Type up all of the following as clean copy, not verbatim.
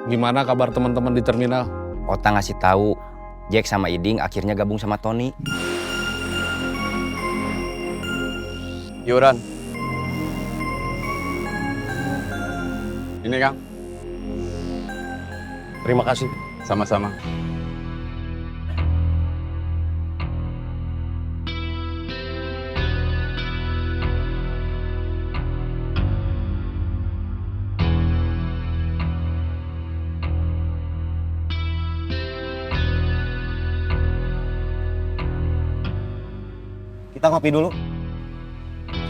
Gimana kabar teman-teman di terminal? Ota ngasih tahu Jack sama Iding akhirnya gabung sama Tony. Yuran. Ini Kang. Terima kasih. Sama-sama. Kita ngopi dulu.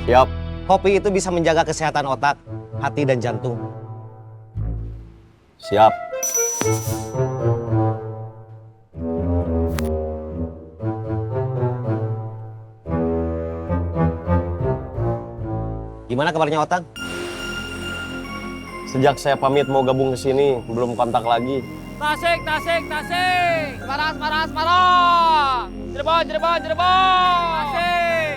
Siap. Kopi itu bisa menjaga kesehatan otak, hati, dan jantung. Siap. Gimana kabarnya Otang? Sejak saya pamit mau gabung ke sini, belum kontak lagi. Tasik, tasik, tasik. Semarang, Semarang, Semarang. Cirebon, Cirebon, Cirebon. Tasik.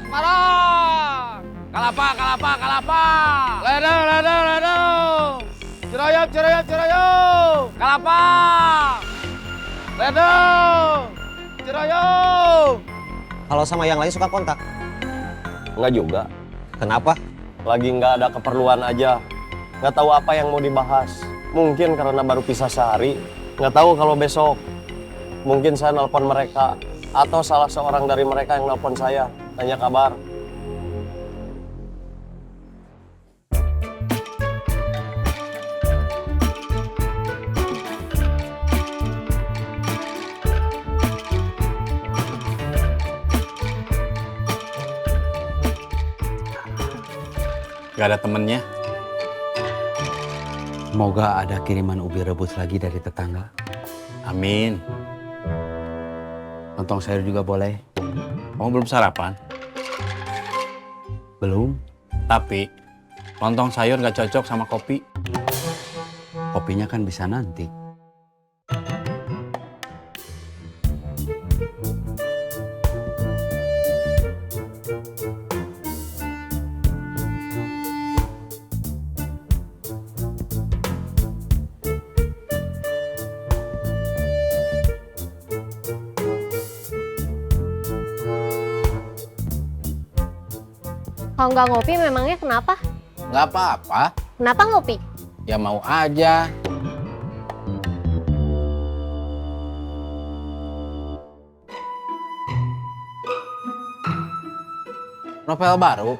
Semarang. Kalapa, Kalapa, Kalapa. Ledang, ledang, ledang. Ciroyom, Ciroyom, Ciroyom. Kalapa. Ledang. Ciroyom. Kalau sama yang lain suka kontak. Enggak juga. Kenapa? Lagi nggak ada keperluan aja. Nggak tahu apa yang mau dibahas. Mungkin karena baru pisah sehari. Nggak tahu kalau besok. Mungkin saya nelpon mereka. Atau salah seorang dari mereka yang nelpon saya. Tanya kabar. Gak ada temennya. Semoga ada kiriman ubi rebus lagi dari tetangga. Amin. Lontong sayur juga boleh. Kamu belum sarapan? Belum? Tapi lontong sayur gak cocok sama kopi. Kopinya kan bisa nanti. Kalau nggak ngopi memangnya kenapa? Gak apa-apa. Kenapa ngopi? Ya mau aja. Novel baru?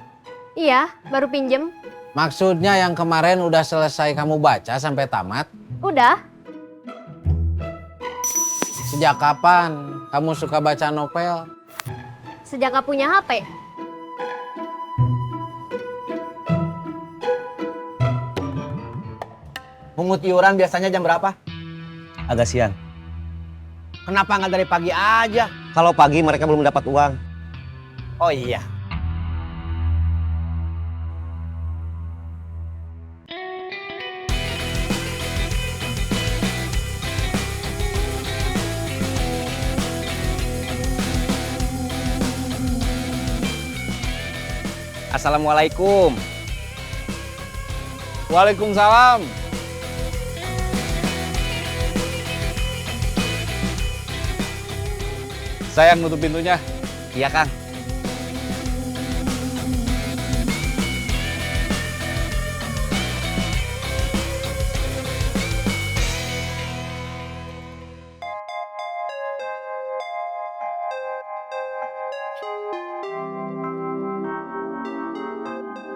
Iya, baru pinjem. Maksudnya yang kemarin udah selesai kamu baca sampai tamat? Udah. Sejak kapan kamu suka baca novel? Sejak nggak punya HP. Pungut iuran biasanya jam berapa? Agak siang. Kenapa nggak dari pagi aja? Kalau pagi mereka belum dapat uang. Oh iya. Assalamualaikum. Waalaikumsalam. Saya yang nutup pintunya. Iya, Kang.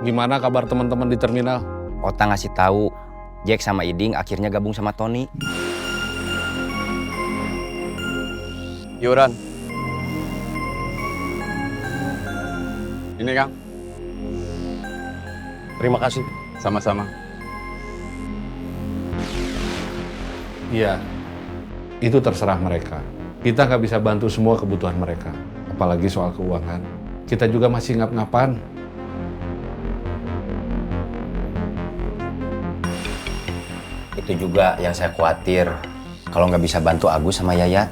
Gimana kabar teman-teman di terminal? Ota ngasih tahu Jack sama Iding akhirnya gabung sama Tony. Yuran. Ini Kang. Terima kasih. Sama-sama. Iya, itu terserah mereka. Kita nggak bisa bantu semua kebutuhan mereka. Apalagi soal keuangan. Kita juga masih ngap-ngapan. Itu juga yang saya khawatir. Kalau nggak bisa bantu Agus sama Yayat.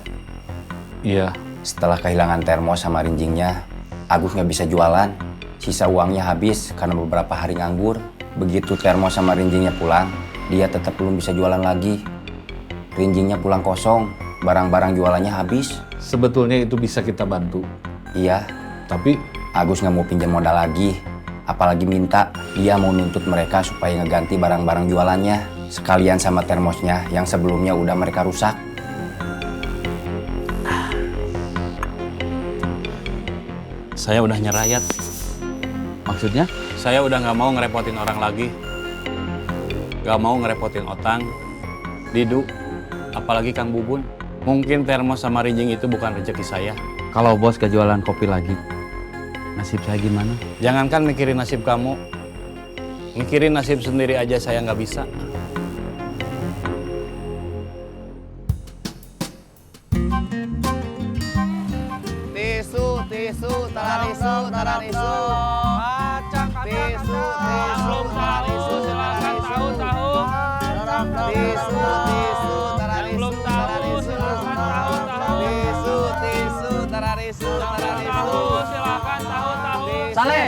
Iya, Setelah kehilangan termos sama rinjingnya, Agus nggak bisa jualan. Sisa uangnya habis karena beberapa hari nganggur. Begitu termos sama rinjingnya pulang, dia tetap belum bisa jualan lagi. Rinjingnya pulang kosong, barang-barang jualannya habis. Sebetulnya itu bisa kita bantu. Iya, Tapi Agus nggak mau pinjam modal lagi. Apalagi minta, dia mau nuntut mereka supaya ngeganti barang-barang jualannya. Sekalian sama termosnya yang sebelumnya udah mereka rusak. Saya udah nyerayat. Maksudnya? Saya udah nggak mau ngerepotin orang lagi. Nggak mau ngerepotin Otang, Didu, apalagi Kang Bubun. Mungkin termos sama rinjing itu bukan rezeki saya. Kalau bos gak jualan kopi lagi, nasib saya gimana? Jangankan mikirin nasib kamu, mikirin nasib sendiri aja saya nggak bisa. Tisu, tisu, tararisu, tararisu. Tisu, tisu, tararisu, tararisu. Tisu, tisu, tararisu, tararisu. Tisu, tisu, tararisu, tararisu. Saleh.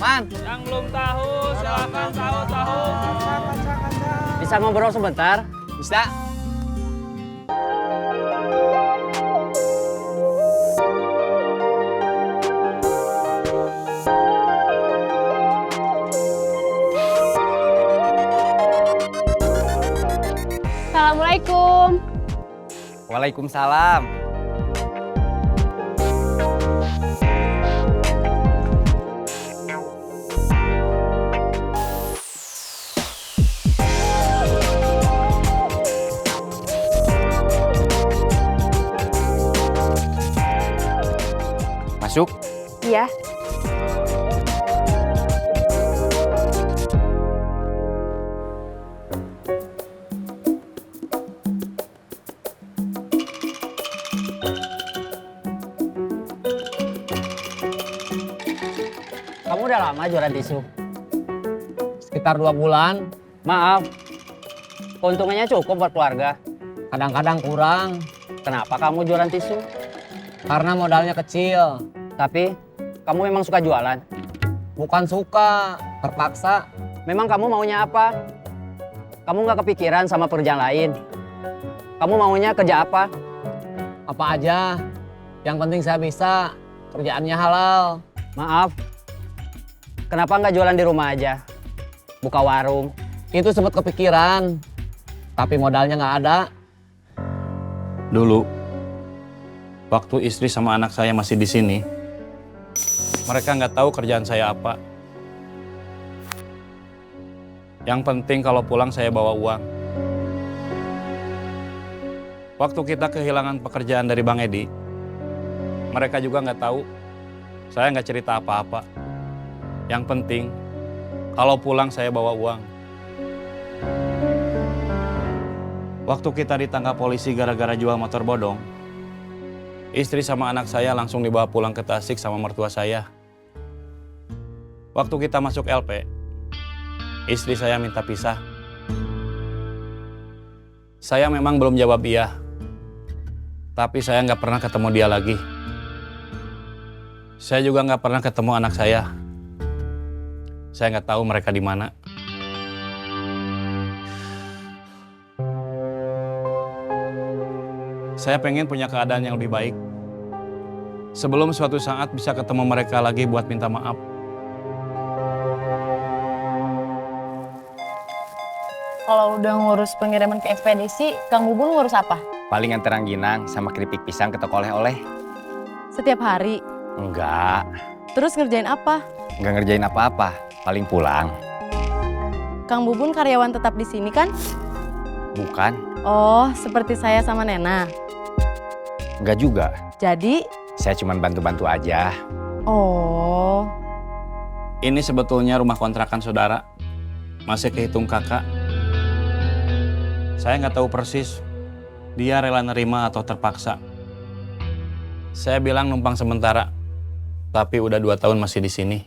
Man. Yang belum tahu silakan tahu. Bisa ngobrol sebentar? Bisa. Assalamualaikum. Waalaikumsalam. Masuk. Iya. Kamu udah lama jualan tisu? Sekitar 2 bulan. Maaf, keuntungannya cukup buat keluarga. Kadang-kadang kurang. Kenapa kamu jualan tisu? Karena modalnya kecil. Tapi kamu memang suka jualan? Bukan suka, terpaksa. Memang kamu maunya apa? Kamu nggak kepikiran sama pekerjaan lain? Kamu maunya kerja apa? Apa aja. Yang penting saya bisa. Kerjaannya halal. Maaf, kenapa nggak jualan di rumah aja? Buka warung. Itu sempat kepikiran, tapi modalnya nggak ada. Dulu, waktu istri sama anak saya masih di sini, mereka nggak tahu kerjaan saya apa. Yang penting kalau pulang saya bawa uang. Waktu kita kehilangan pekerjaan dari Bang Edi, mereka juga nggak tahu. Saya nggak cerita apa-apa. Yang penting, kalau pulang saya bawa uang. Waktu kita ditangkap polisi gara-gara jual motor bodong, istri sama anak saya langsung dibawa pulang ke Tasik sama mertua saya. Waktu kita masuk LP, istri saya minta pisah. Saya memang belum jawab iya, tapi saya nggak pernah ketemu dia lagi. Saya juga nggak pernah ketemu anak saya. Saya nggak tahu mereka di mana. Saya pengen punya keadaan yang lebih baik. Sebelum suatu saat bisa ketemu mereka lagi buat minta maaf. Kalau udah ngurus pengiriman ke ekspedisi, Kang Bubun ngurus apa? Paling antar rangginang sama keripik pisang ke toko oleh-oleh. Setiap hari. Enggak, Terus ngerjain apa? enggak ngerjain apa-apa. Paling pulang. Kang Bubun karyawan tetap di sini kan? Bukan, Oh, seperti saya sama Nena. enggak juga. Jadi, Saya cuma bantu-bantu aja. oh, Ini sebetulnya rumah kontrakan saudara. Masih kehitung kakak. Saya nggak tahu persis dia rela nerima atau terpaksa. Saya bilang numpang sementara, tapi udah 2 tahun masih di sini.